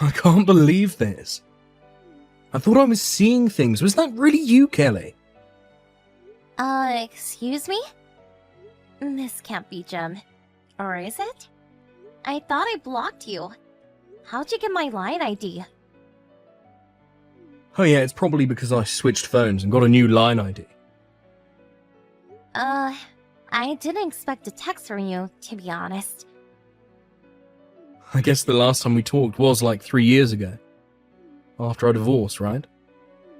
I can't believe this. I thought I was seeing things. Was that really you, Kelly? Excuse me? This can't be Jem. Or is it? I thought I blocked you. How'd you get my line ID? Oh yeah, it's probably because I switched phones and got a new line ID. I didn't expect a text from you, to be honest. I guess the last time we talked was like 3 years ago. After our divorce, right?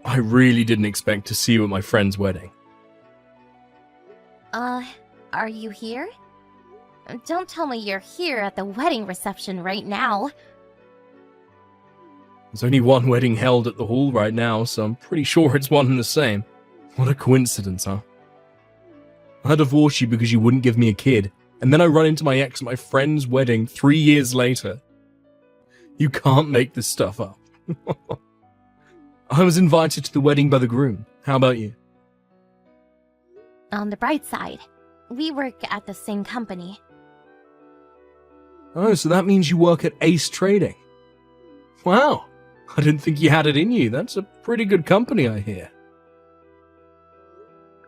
I really didn't expect to see you at my friend's wedding. Are you here? Don't tell me you're here at the wedding reception right now. There's only one wedding held at the hall right now, so I'm pretty sure it's one and the same. What a coincidence, huh? I divorced you because you wouldn't give me a kid, and then I run into my ex at my friend's wedding 3 years later. You can't make this stuff up. I was invited to the wedding by the groom. How about you? On the bright side, we work at the same company. Oh, so that means you work at Ace Trading. Wow, I didn't think you had it in you. That's a pretty good company, I hear.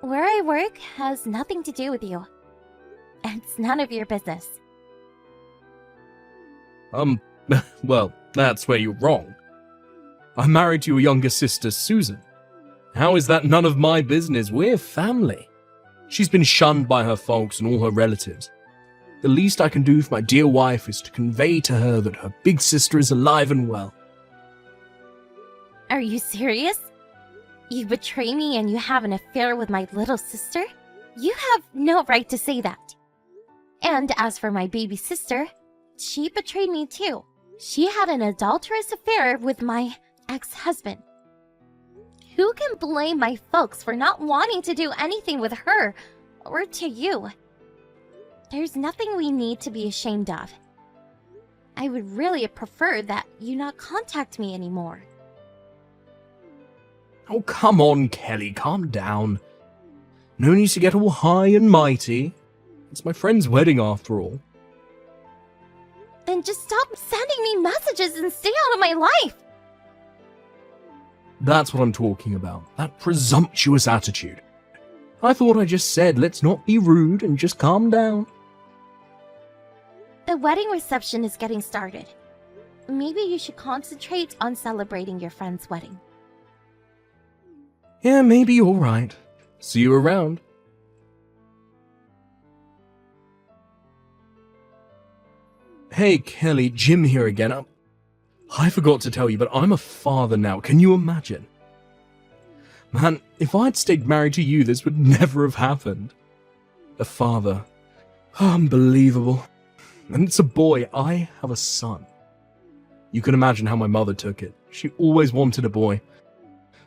Where I work has nothing to do with you. It's none of your business. Well, that's where you're wrong. I'm married to your younger sister, Susan. How is that none of my business? We're family. She's been shunned by her folks and all her relatives. The least I can do for my dear wife is to convey to her that her big sister is alive and well. Are you serious? You betray me and you have an affair with my little sister? You have no right to say that. And as for my baby sister, she betrayed me too. She had an adulterous affair with my ex-husband. Who can blame my folks for not wanting to do anything with her or to you? There's nothing we need to be ashamed of. I would really prefer that you not contact me anymore. Oh, come on, Kelly, calm down. No need to get all high and mighty. It's my friend's wedding after all. Then just stop sending me messages and stay out of my life! That's what I'm talking about. That presumptuous attitude. I thought I just said let's not be rude and just calm down. The wedding reception is getting started. Maybe you should concentrate on celebrating your friend's wedding. Yeah, maybe you're right. See you around. Hey, Kelly, Jim here again. I forgot to tell you, but I'm a father now. Can you imagine? Man, if I'd stayed married to you, this would never have happened. A father. Unbelievable. And it's a boy. I have a son. You can imagine how my mother took it. She always wanted a boy.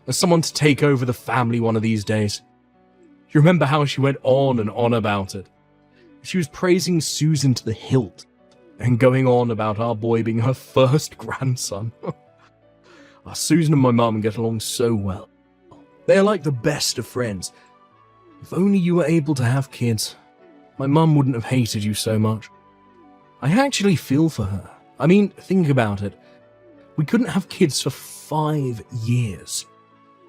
As someone to take over the family one of these days. You remember how she went on and on about it? She was praising Susan to the hilt. And going on about our boy being her first grandson. Susan and my mum get along so well. They are like the best of friends. If only you were able to have kids, my mum wouldn't have hated you so much. I actually feel for her. I mean, think about it. We couldn't have kids for 5 years.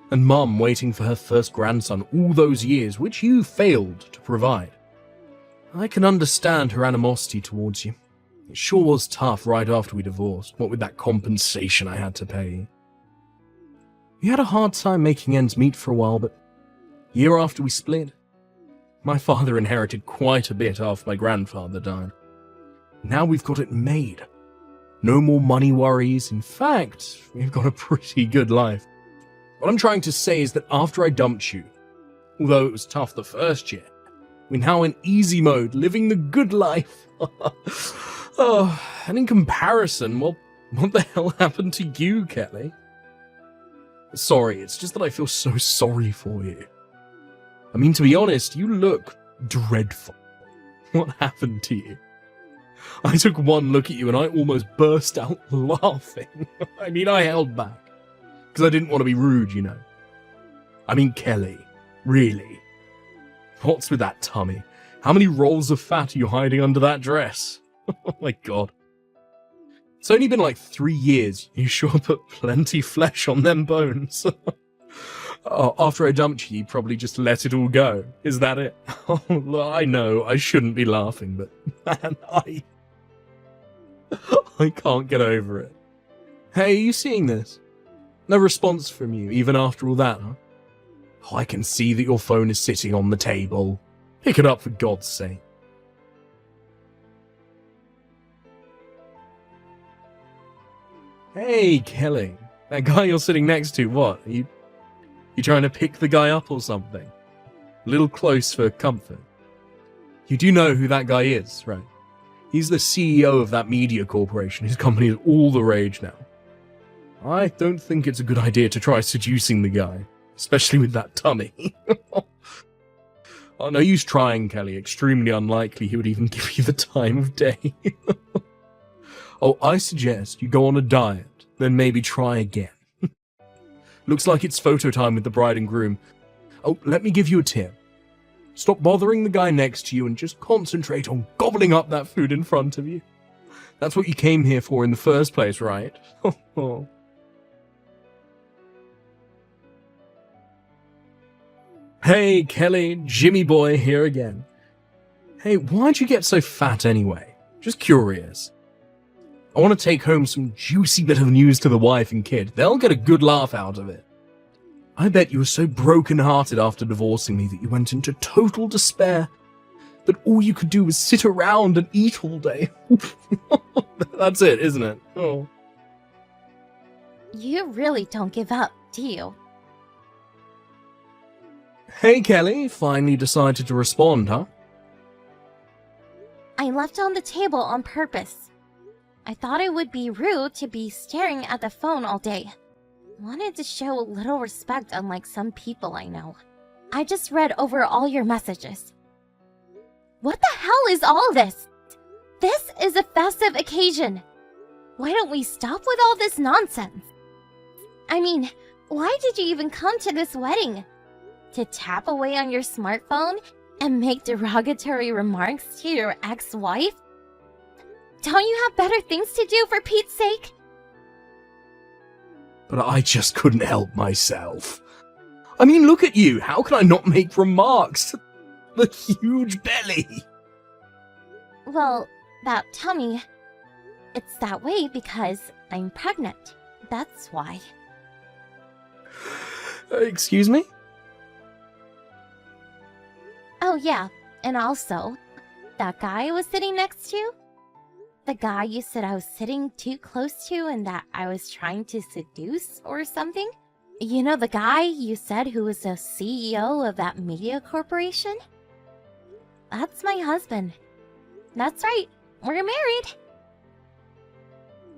And mum waiting for her first grandson all those years, which you failed to provide. I can understand her animosity towards you. It sure was tough right after we divorced, what with that compensation I had to pay. We had a hard time making ends meet for a while, but a year after we split, my father inherited quite a bit after my grandfather died. Now we've got it made. No more money worries. In fact, we've got a pretty good life. What I'm trying to say is that after I dumped you, although it was tough the first year, we're now in easy mode, living the good life. Oh, and in comparison, well, what the hell happened to you, Kelly? Sorry, it's just that I feel so sorry for you. I mean, to be honest, you look dreadful. What happened to you? I took one look at you and I almost burst out laughing. I mean, I held back. Because I didn't want to be rude, you know. I mean, Kelly, really? What's with that tummy? How many rolls of fat are you hiding under that dress? Oh my god. It's only been like 3 years. You sure put plenty flesh on them bones. After I dumped you, you probably just let it all go. Is that it? Oh, I know, I shouldn't be laughing, but man, I can't get over it. Hey, are you seeing this? No response from you, even after all that, huh? Oh, I can see that your phone is sitting on the table. Pick it up for God's sake. Hey, Kelly. That guy you're sitting next to, what? You trying to pick the guy up or something? A little close for comfort. You do know who that guy is, right? He's the CEO of that media corporation. His company is all the rage now. I don't think it's a good idea to try seducing the guy, especially with that tummy. Oh, no use trying, Kelly. Extremely unlikely he would even give you the time of day. Oh, I suggest you go on a diet, then maybe try again. Looks like it's photo time with the bride and groom. Oh, let me give you a tip. Stop bothering the guy next to you and just concentrate on gobbling up that food in front of you. That's what you came here for in the first place, right? Hey, Kelly, Jimmy boy here again. Hey, why'd you get so fat anyway? Just curious. I want to take home some juicy bit of news to the wife and kid. They'll get a good laugh out of it. I bet you were so broken-hearted after divorcing me that you went into total despair, that all you could do was sit around and eat all day. That's it, isn't it? Oh. You really don't give up, do you? Hey, Kelly, finally decided to respond, huh? I left it on the table on purpose. I thought it would be rude to be staring at the phone all day. Wanted to show a little respect, unlike some people I know. I just read over all your messages. What the hell is all this? This is a festive occasion. Why don't we stop with all this nonsense? I mean, why did you even come to this wedding? To tap away on your smartphone and make derogatory remarks to your ex-wife? Don't you have better things to do, for Pete's sake? But I just couldn't help myself. I mean, look at you. How can I not make remarks? The huge belly. Well, that tummy, it's that way because I'm pregnant. That's why. Excuse me? Oh yeah, and also, that guy I was sitting next to? The guy you said I was sitting too close to and that I was trying to seduce or something? You know the guy you said who was the CEO of that media corporation? That's my husband. That's right, we're married.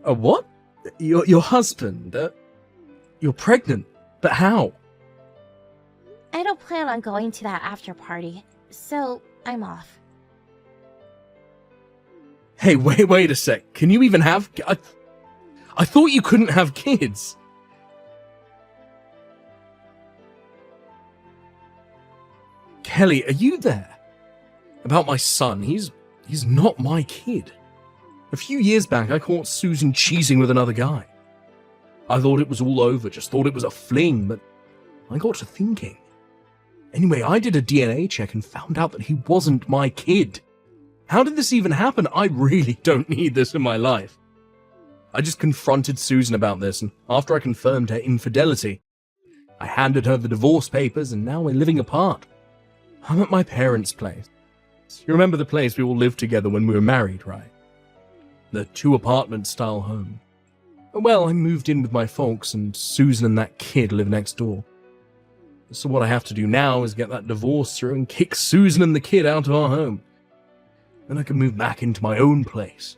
A what? Your husband? You're pregnant? But how? I don't plan on going to that after party, so I'm off. Hey, wait a sec. Can you even have... I thought you couldn't have kids. Kelly, are you there? About my son, he's not my kid. A few years back, I caught Susan cheating with another guy. I thought it was all over, just thought it was a fling, but I got to thinking. Anyway, I did a DNA check and found out that he wasn't my kid. How did this even happen? I really don't need this in my life. I just confronted Susan about this, and after I confirmed her infidelity, I handed her the divorce papers, and now we're living apart. I'm at my parents' place. You remember the place we all lived together when we were married, right? The 2-apartment style home. Well, I moved in with my folks, and Susan and that kid live next door. So what I have to do now is get that divorce through and kick Susan and the kid out of our home. Then I can move back into my own place.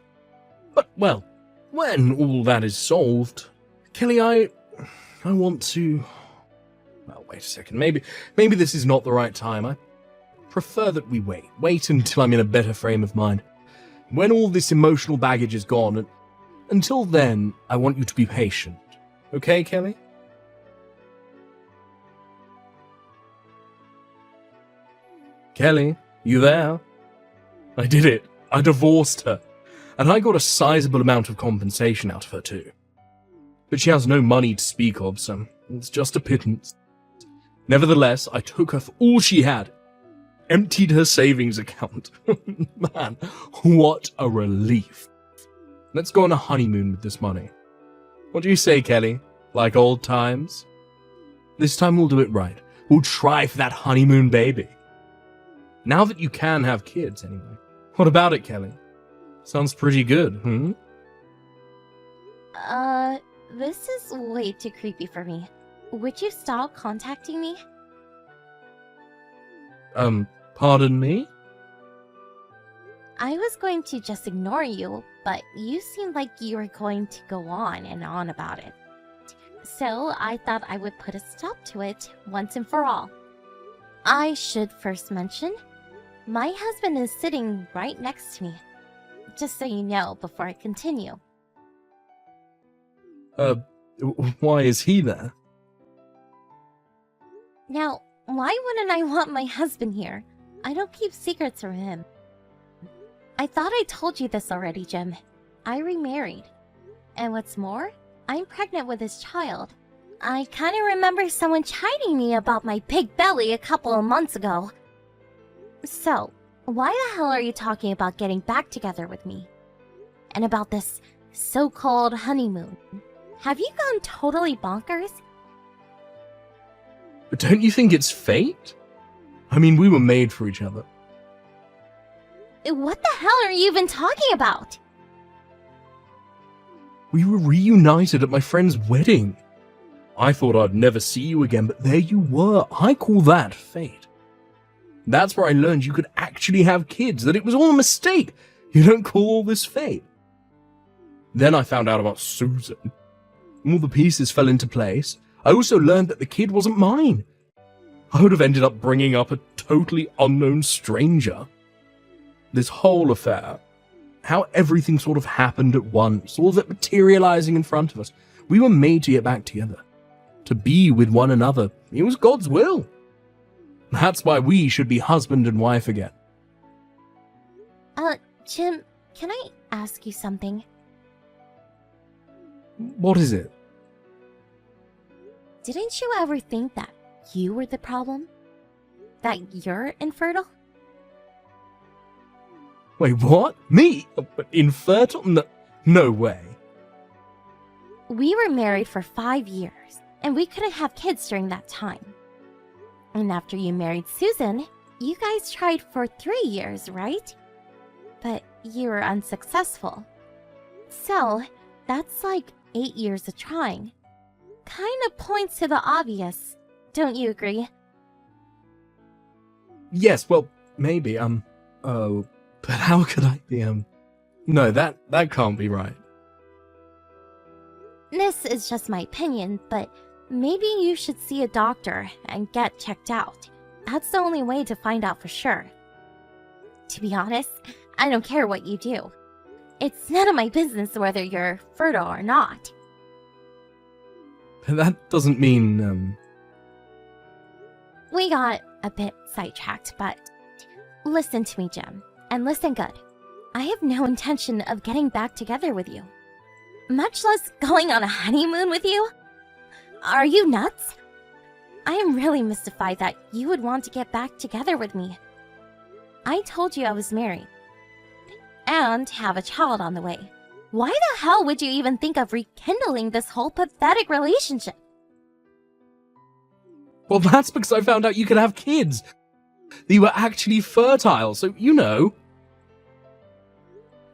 But, well, when all that is solved, Kelly, I want to... Well, wait a second. Maybe this is not the right time. I prefer that we wait. Wait until I'm in a better frame of mind. When all this emotional baggage is gone, and until then, I want you to be patient. Okay, Kelly? Kelly, you there? I did it. I divorced her. And I got a sizable amount of compensation out of her too. But she has no money to speak of, so it's just a pittance. Nevertheless, I took her for all she had, emptied her savings account. Man, what a relief. Let's go on a honeymoon with this money. What do you say, Kelly? Like old times? This time we'll do it right. We'll try for that honeymoon baby. Now that you can have kids, anyway. What about it, Kelly? Sounds pretty good, hmm? This is way too creepy for me. Would you stop contacting me? Pardon me? I was going to just ignore you, but you seemed like you were going to go on and on about it. So I thought I would put a stop to it once and for all. I should first mention, my husband is sitting right next to me. Just so you know before I continue. Why is he there? Now, why wouldn't I want my husband here? I don't keep secrets from him. I thought I told you this already, Jim. I remarried. And what's more, I'm pregnant with his child. I kind of remember someone chiding me about my big belly a couple of months ago. So, why the hell are you talking about getting back together with me? And about this so-called honeymoon? Have you gone totally bonkers? But don't you think it's fate? I mean, we were made for each other. What the hell are you even talking about? We were reunited at my friend's wedding. I thought I'd never see you again, but there you were. I call that fate. That's where I learned you could actually have kids, that it was all a mistake. You don't call all this fate. Then I found out about Susan. All the pieces fell into place. I also learned that the kid wasn't mine. I would have ended up bringing up a totally unknown stranger. This whole affair, how everything sort of happened at once, all of it materializing in front of us. We were made to get back together, to be with one another. It was God's will. That's why we should be husband and wife again. Jim, can I ask you something? What is it? Didn't you ever think that you were the problem? That you're infertile? Wait, what? Me? Infertile? No way. We were married for 5 years, and we couldn't have kids during that time. And after you married Susan, you guys tried for 3 years, right? But you were unsuccessful. So, that's like 8 years of trying. Kind of points to the obvious, don't you agree? Yes, well, maybe, oh, but how could I be, no, that can't be right. This is just my opinion, but maybe you should see a doctor and get checked out. That's the only way to find out for sure. To be honest, I don't care what you do. It's none of my business whether you're fertile or not. But that doesn't mean, We got a bit sidetracked, but listen to me, Jim, and listen good. I have no intention of getting back together with you, much less going on a honeymoon with you. Are you nuts? I am really mystified that you would want to get back together with me. I told you I was married and have a child on the way. Why the hell would you even think of rekindling this whole pathetic relationship? well, that's because I found out you could have kids. That you were actually fertile, so you know.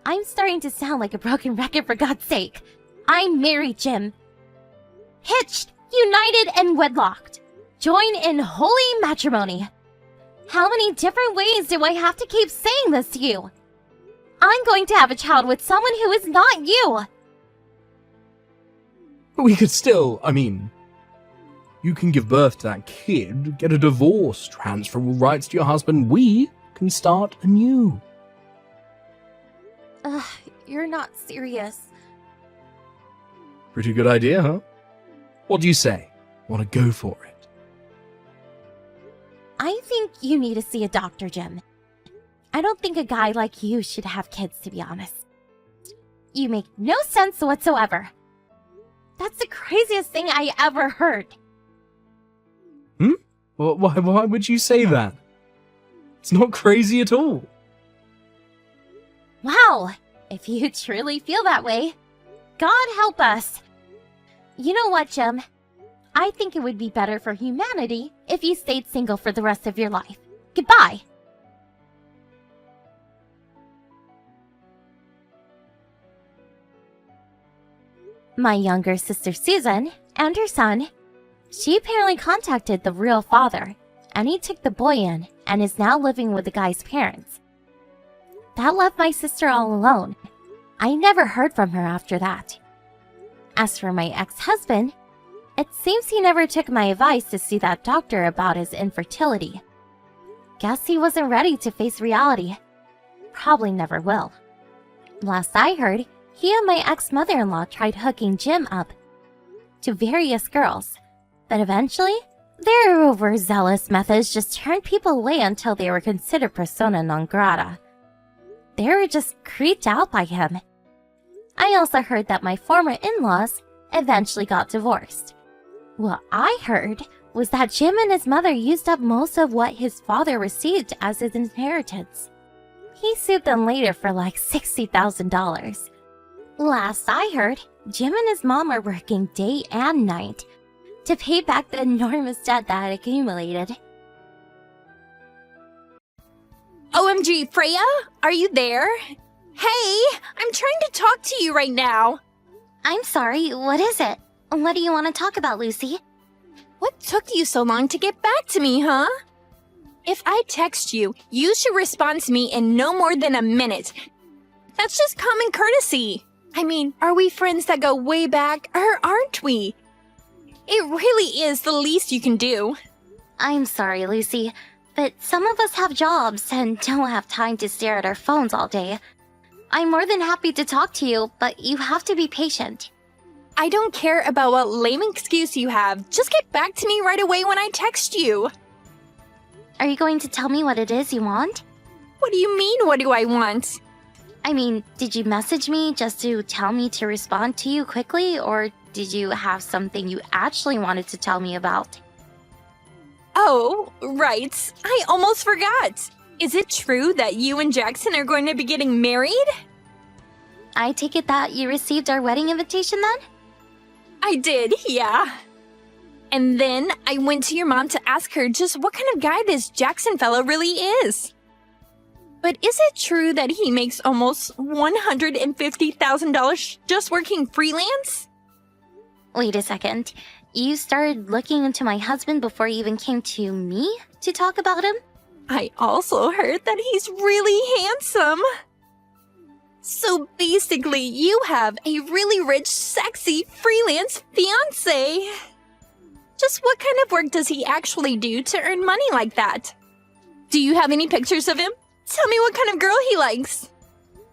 I'm starting to sound like a broken record, for God's sake. I'm married, Jim. Hitched, united, and wedlocked. Join in holy matrimony. How many different ways do I have to keep saying this to you? I'm going to have a child with someone who is not you. We could still, I mean, you can give birth to that kid, get a divorce, transfer all rights to your husband. We can start anew. Ugh, you're not serious. Pretty good idea, huh? What do you say? Want to go for it? I think you need to see a doctor, Jim. I don't think a guy like you should have kids, to be honest. You make no sense whatsoever. That's the craziest thing I ever heard. Why would you say that? It's not crazy at all. Wow, if you truly feel that way, God help us. You know what, Jim? I think it would be better for humanity if you stayed single for the rest of your life. Goodbye. My younger sister Susan and her son, she apparently contacted the real father, and he took the boy in and is now living with the guy's parents. That left my sister all alone. I never heard from her after that. As for my ex-husband, it seems he never took my advice to see that doctor about his infertility. Guess he wasn't ready to face reality. Probably never will. Last I heard, he and my ex-mother-in-law tried hooking Jim up to various girls, but eventually, their overzealous methods just turned people away until they were considered persona non grata. They were just creeped out by him. I also heard that my former in-laws eventually got divorced. What I heard was that Jim and his mother used up most of what his father received as his inheritance. He sued them later for like $60,000. Last I heard, Jim and his mom are working day and night to pay back the enormous debt that had accumulated. OMG, Freya? Are you there? Hey, I'm trying to talk to you right now. I'm sorry, what is it? What do you want to talk about, Lucy? What took you so long to get back to me, huh? If I text you, you should respond to me in no more than a minute. That's just common courtesy. I mean, are we friends that go way back, or aren't we? It really is the least you can do. I'm sorry, Lucy, but some of us have jobs and don't have time to stare at our phones all day. I'm more than happy to talk to you, but you have to be patient. I don't care about what lame excuse you have. Just get back to me right away when I text you. Are you going to tell me what it is you want? What do you mean, what do I want? I mean, did you message me just to tell me to respond to you quickly, or did you have something you actually wanted to tell me about? Oh, right. I almost forgot. Is it true that you and Jackson are going to be getting married? I take it that you received our wedding invitation then? I did, yeah. And then I went to your mom to ask her just what kind of guy this Jackson fellow really is. But is it true that he makes almost $150,000 just working freelance? Wait a second. You started looking into my husband before you even came to me to talk about him? I also heard that he's really handsome. So basically, you have a really rich, sexy, freelance fiancé. Just what kind of work does he actually do to earn money like that? Do you have any pictures of him? Tell me what kind of girl he likes.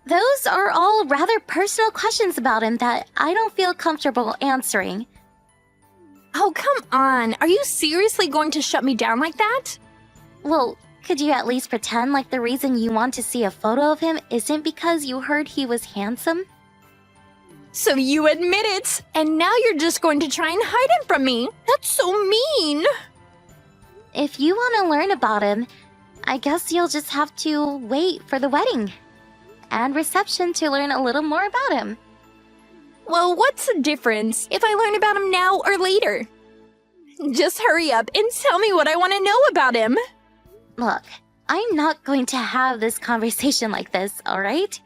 Those are all rather personal questions about him that I don't feel comfortable answering. Oh, come on. Are you seriously going to shut me down like that? Well, could you at least pretend like the reason you want to see a photo of him isn't because you heard he was handsome? So you admit it, and now you're just going to try and hide him from me. That's so mean. If you want to learn about him, I guess you'll just have to wait for the wedding and reception to learn a little more about him. Well, what's the difference if I learn about him now or later? Just hurry up and tell me what I want to know about him. Look, I'm not going to have this conversation like this, alright?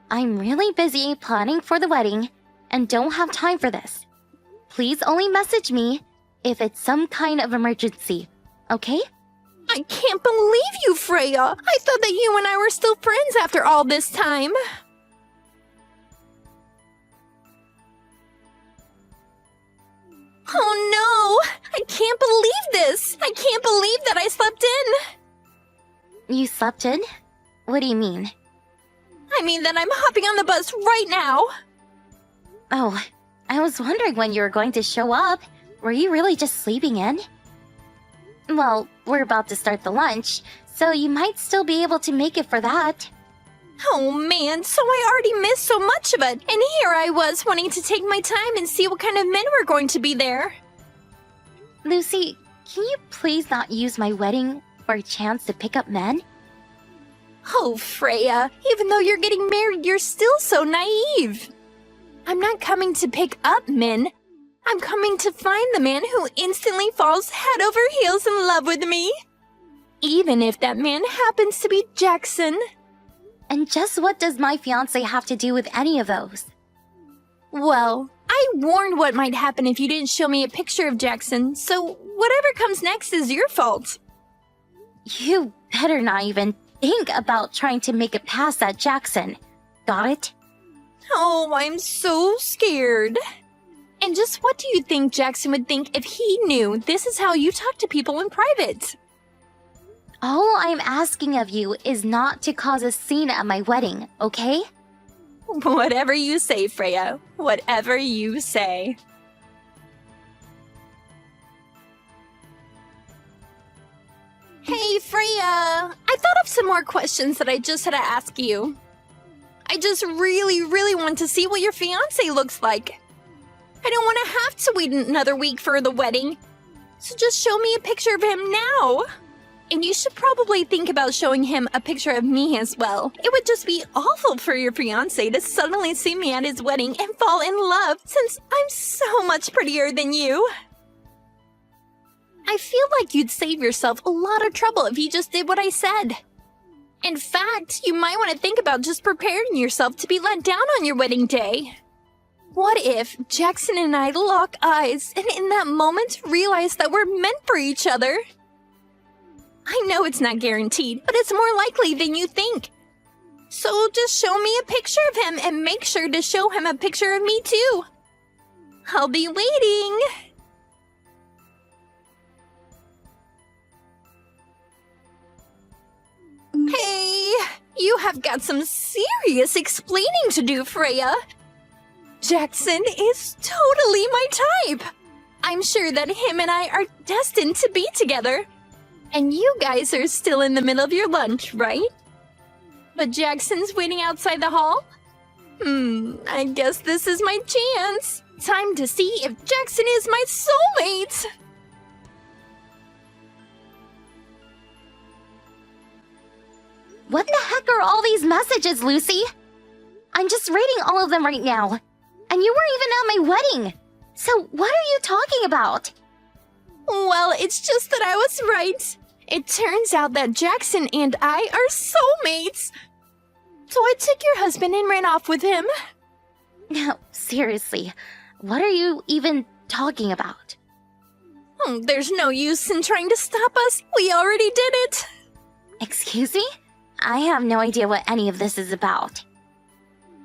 I'm really busy planning for the wedding and don't have time for this. Please only message me if it's some kind of emergency, okay? I can't believe you, Freya! I thought that you and I were still friends after all this time. Oh no! I can't believe this! I can't believe that I slept in! You slept in? What do you mean? I mean that I'm hopping on the bus right now! Oh, I was wondering when you were going to show up. Were you really just sleeping in? Well, we're about to start the lunch, so you might still be able to make it for that. Oh man, so I already missed so much of it, and here I was wanting to take my time and see what kind of men were going to be there. Lucy, can you please not use my wedding for a chance to pick up men? Oh, Freya, even though you're getting married, you're still so naive. I'm not coming to pick up men. I'm coming to find the man who instantly falls head over heels in love with me. Even if that man happens to be Jackson. And just what does my fiancé have to do with any of those? Well, I warned what might happen if you didn't show me a picture of Jackson, so whatever comes next is your fault. You better not even think about trying to make it past that Jackson. Got it? Oh, I'm so scared. And just what do you think Jackson would think if he knew this is how you talk to people in private? All I'm asking of you is not to cause a scene at my wedding, okay? Whatever you say, Freya. Whatever you say. Hey, Freya! I thought of some more questions that I just had to ask you. I just really want to see what your fiancé looks like. I don't want to have to wait another week for the wedding. So just show me a picture of him now. And you should probably think about showing him a picture of me as well. It would just be awful for your fiancé to suddenly see me at his wedding and fall in love since I'm so much prettier than you. I feel like you'd save yourself a lot of trouble if you just did what I said. In fact, you might want to think about just preparing yourself to be let down on your wedding day. What if Jackson and I lock eyes and in that moment realize that we're meant for each other? I know it's not guaranteed, but it's more likely than you think. So just show me a picture of him and make sure to show him a picture of me too. I'll be waiting. Hey, you have got some serious explaining to do, Freya. Jackson is totally my type. I'm sure that him and I are destined to be together. And you guys are still in the middle of your lunch, right? But Jackson's waiting outside the hall? I guess this is my chance. Time to see if Jackson is my soulmate. What the heck are all these messages, Lucy? I'm just reading all of them right now. And you weren't even at my wedding. So what are you talking about? Well, it's just that I was right. It turns out that Jackson and I are soulmates. So I took your husband and ran off with him. No, seriously. What are you even talking about? There's no use in trying to stop us. We already did it. Excuse me? I have no idea what any of this is about.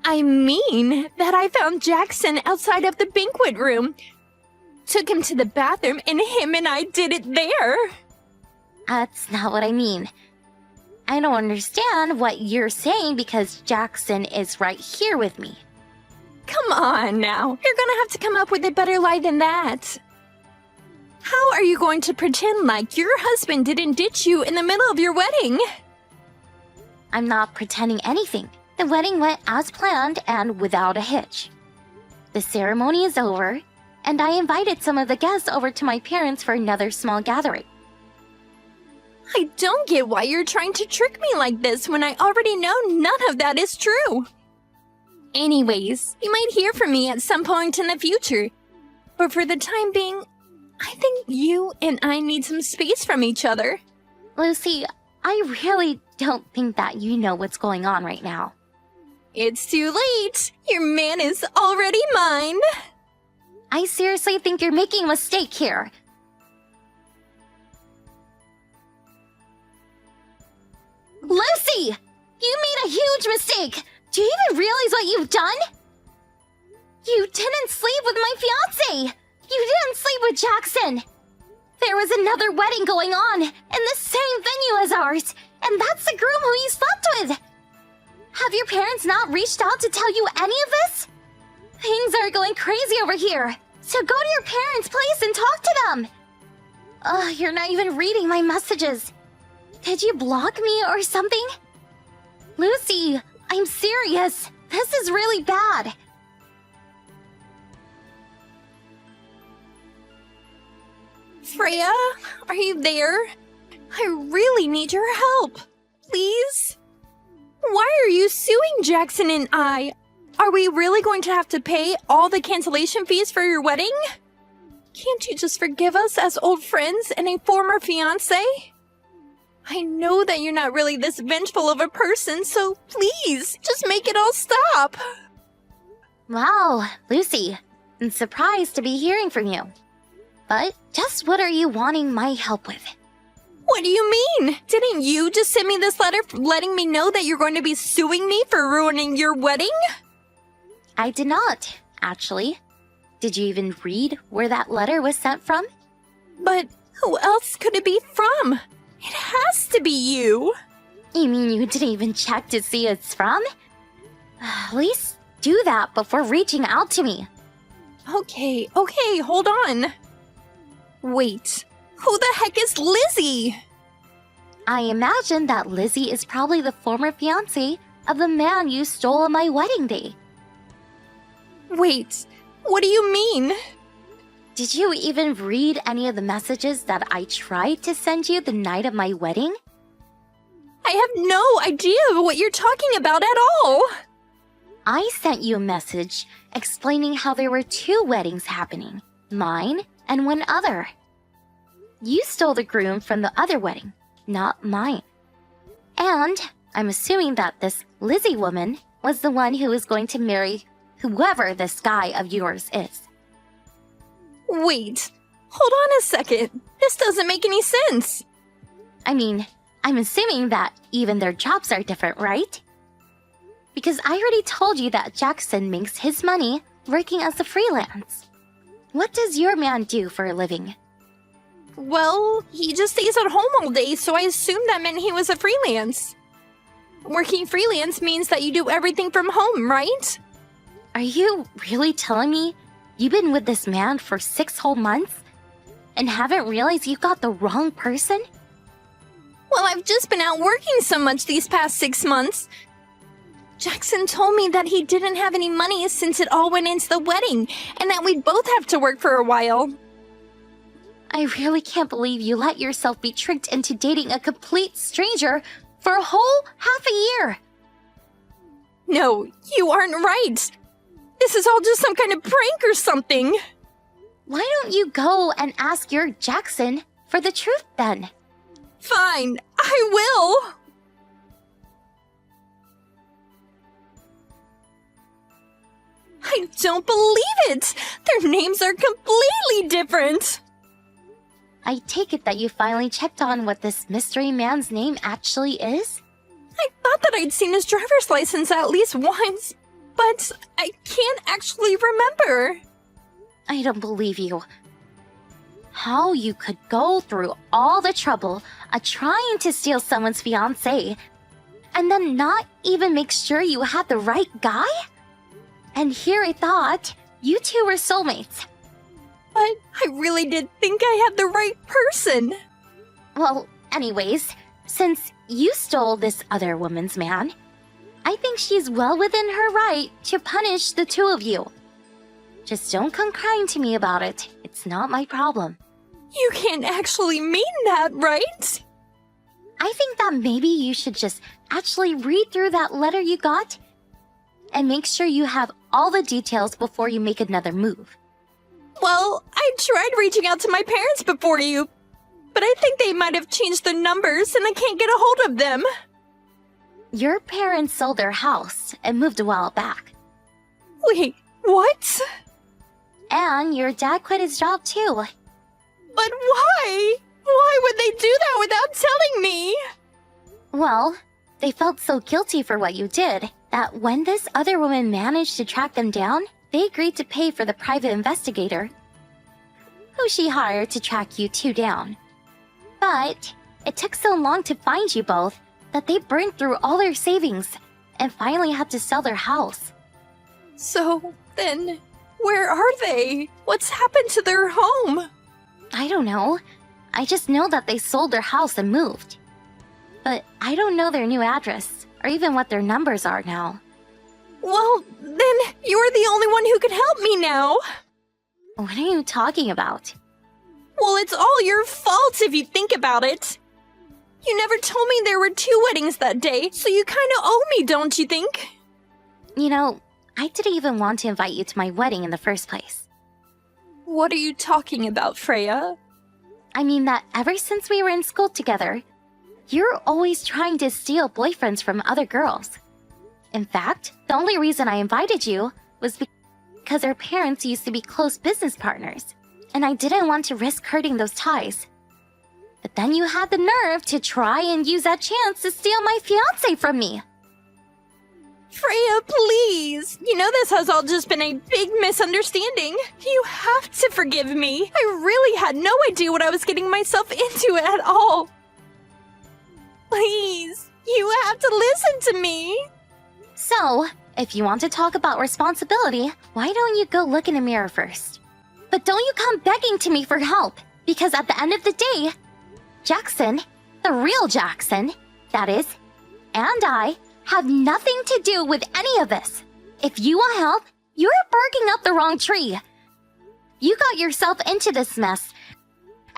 I mean that I found Jackson outside of the banquet room. Took him to the bathroom and him and I did it there. That's not what I mean. I don't understand what you're saying because Jackson is right here with me. Come on now. You're gonna have to come up with a better lie than that. How are you going to pretend like your husband didn't ditch you in the middle of your wedding? I'm not pretending anything. The wedding went as planned and without a hitch. The ceremony is over, and I invited some of the guests over to my parents for another small gathering. I don't get why you're trying to trick me like this when I already know none of that is true. Anyways, you might hear from me at some point in the future. But for the time being, I think you and I need some space from each other. Lucy, I really don't think that you know what's going on right now. It's too late. Your man is already mine. I seriously think you're making a mistake here. Lucy! You made a huge mistake! Do you even realize what you've done? You didn't sleep with my fiancé! You didn't sleep with Jackson! There was another wedding going on in the same venue as ours, and that's the groom who you slept with! Have your parents not reached out to tell you any of this? Things are going crazy over here, so go to your parents' place and talk to them! You're not even reading my messages. Did you block me or something? Lucy, I'm serious. This is really bad. Freya, are you there? I really need your help. Please? Why are you suing Jackson and I? Are we really going to have to pay all the cancellation fees for your wedding? Can't you just forgive us as old friends and a former fiancé? I know that you're not really this vengeful of a person, so please, just make it all stop. Wow, Lucy, I'm surprised to be hearing from you. But just what are you wanting my help with? What do you mean? Didn't you just send me this letter letting me know that you're going to be suing me for ruining your wedding? I did not, actually. Did you even read where that letter was sent from? But who else could it be from? It has to be you. You mean you didn't even check to see who it's from? At least do that before reaching out to me. Okay, hold on. Wait, who the heck is Lizzie? I imagine that Lizzie is probably the former fiancé of the man you stole on my wedding day. Wait, what do you mean? Did you even read any of the messages that I tried to send you the night of my wedding? I have no idea what you're talking about at all. I sent you a message explaining how there were 2 weddings happening, mine and one other. You stole the groom from the other wedding, not mine. And I'm assuming that this Lizzie woman was the one who was going to marry whoever this guy of yours is. Wait, hold on a second. This doesn't make any sense. I mean, I'm assuming that even their jobs are different, right? Because I already told you that Jackson makes his money working as a freelance. What does your man do for a living? Well, he just stays at home all day, so I assumed that meant he was a freelance. Working freelance means that you do everything from home, right? Are you really telling me you've been with this man for 6 whole months and haven't realized you got the wrong person? Well, I've just been out working so much these past 6 months. Jackson told me that he didn't have any money since it all went into the wedding, and that we'd both have to work for a while. I really can't believe you let yourself be tricked into dating a complete stranger for a whole half a year. No, you aren't right. This is all just some kind of prank or something. Why don't you go and ask your Jackson for the truth then? Fine, I will. I don't believe it! Their names are completely different! I take it that you finally checked on what this mystery man's name actually is? I thought that I'd seen his driver's license at least once, but I can't actually remember. I don't believe you. How you could go through all the trouble of trying to steal someone's fiancé and then not even make sure you had the right guy? And here I thought you 2 were soulmates. But I really did think I had the right person. Well, anyways, since you stole this other woman's man, I think she's well within her right to punish the 2 of you. Just don't come crying to me about it. It's not my problem. You can't actually mean that, right? I think that maybe you should just actually read through that letter you got and make sure you have all the details before you make another move. Well, I tried reaching out to my parents before you, but I think they might have changed the numbers and I can't get a hold of them. Your parents sold their house and moved a while back. Wait, what? And your dad quit his job too. But why? Why would they do that without telling me? Well, they felt so guilty for what you did that when this other woman managed to track them down, they agreed to pay for the private investigator who she hired to track you 2 down. But it took so long to find you both that they burned through all their savings and finally had to sell their house. So then, where are they? What's happened to their home? I don't know. I just know that they sold their house and moved. But I don't know their new address or even what their numbers are now. Well, then you're the only one who could help me now. What are you talking about? Well, it's all your fault if you think about it. You never told me there were 2 weddings that day, so you kinda owe me, don't you think? You know, I didn't even want to invite you to my wedding in the first place. What are you talking about, Freya? I mean that ever since we were in school together, you're always trying to steal boyfriends from other girls. In fact, the only reason I invited you was because our parents used to be close business partners, and I didn't want to risk hurting those ties. But then you had the nerve to try and use that chance to steal my fiancé from me. Freya, please! You know this has all just been a big misunderstanding. You have to forgive me. I really had no idea what I was getting myself into at all. Please, you have to listen to me. So, if you want to talk about responsibility, why don't you go look in the mirror first? But don't you come begging to me for help, because at the end of the day, Jackson, the real Jackson, that is, and I, have nothing to do with any of this. If you want help, you're barking up the wrong tree. You got yourself into this mess,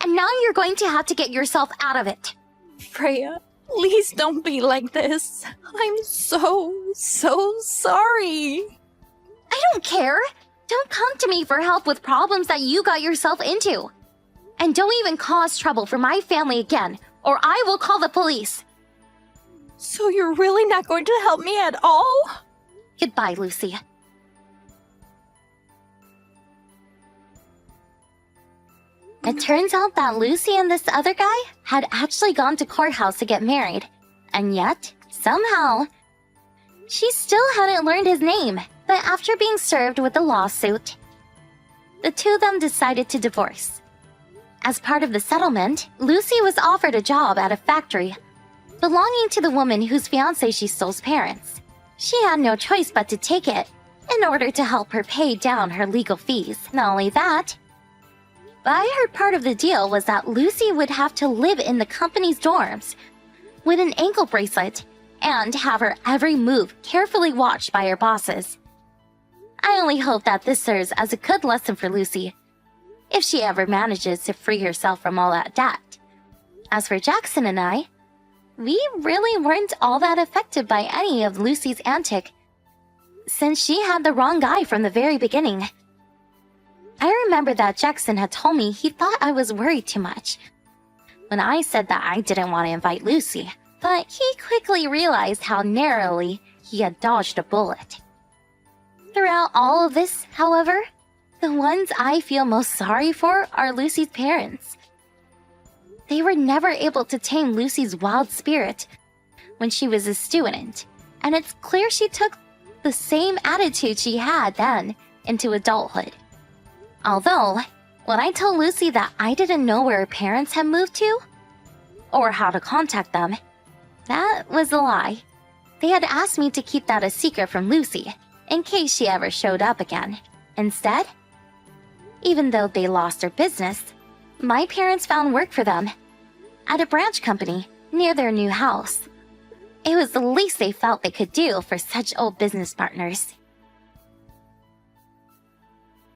and now you're going to have to get yourself out of it. Freya, please don't be like this. I'm so sorry. I don't care. Don't come to me for help with problems that you got yourself into. And don't even cause trouble for my family again, or I will call the police. So you're really not going to help me at all? Goodbye, Lucy. It turns out that Lucy and this other guy had actually gone to courthouse to get married. And yet, somehow, she still hadn't learned his name. But after being served with a lawsuit, the two of them decided to divorce. As part of the settlement, Lucy was offered a job at a factory belonging to the woman whose fiancé she stole's parents. She had no choice but to take it in order to help her pay down her legal fees. Not only that, but I heard part of the deal was that Lucy would have to live in the company's dorms with an ankle bracelet and have her every move carefully watched by her bosses. I only hope that this serves as a good lesson for Lucy, if she ever manages to free herself from all that debt. As for Jackson and I, we really weren't all that affected by any of Lucy's antic, since she had the wrong guy from the very beginning. I remember that Jackson had told me he thought I was worried too much when I said that I didn't want to invite Lucy, but he quickly realized how narrowly he had dodged a bullet. Throughout all of this, however, the ones I feel most sorry for are Lucy's parents. They were never able to tame Lucy's wild spirit when she was a student, and it's clear she took the same attitude she had then into adulthood. Although, when I told Lucy that I didn't know where her parents had moved to, or how to contact them, that was a lie. They had asked me to keep that a secret from Lucy, in case she ever showed up again. Instead, even though they lost their business, my parents found work for them at a branch company near their new house. It was the least they felt they could do for such old business partners.